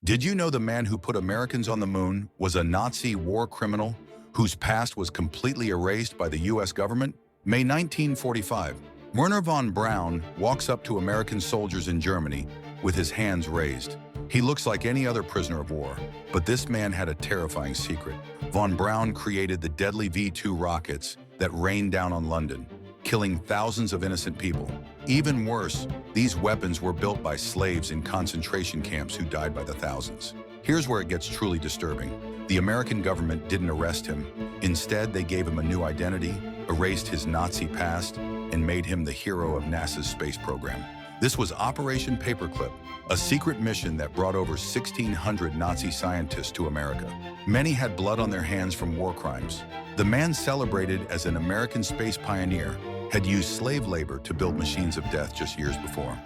Did you know the man who put Americans on the moon was a Nazi war criminal whose past was completely erased by the US government? May 1945, Werner von Braun walks up to American soldiers in Germany with his hands raised. He looks like any other prisoner of war, but this man had a terrifying secret. Von Braun created the deadly V-2 rockets that rained down on London, killing thousands of innocent people. Even worse, these weapons were built by slaves in concentration camps who died by the thousands. Here's where it gets truly disturbing. The American government didn't arrest him. Instead, they gave him a new identity, erased his Nazi past, and made him the hero of NASA's space program. This was Operation Paperclip, a secret mission that brought over 1,600 Nazi scientists to America. Many had blood on their hands from war crimes. The man celebrated as an American space pioneer had used slave labor to build machines of death just years before.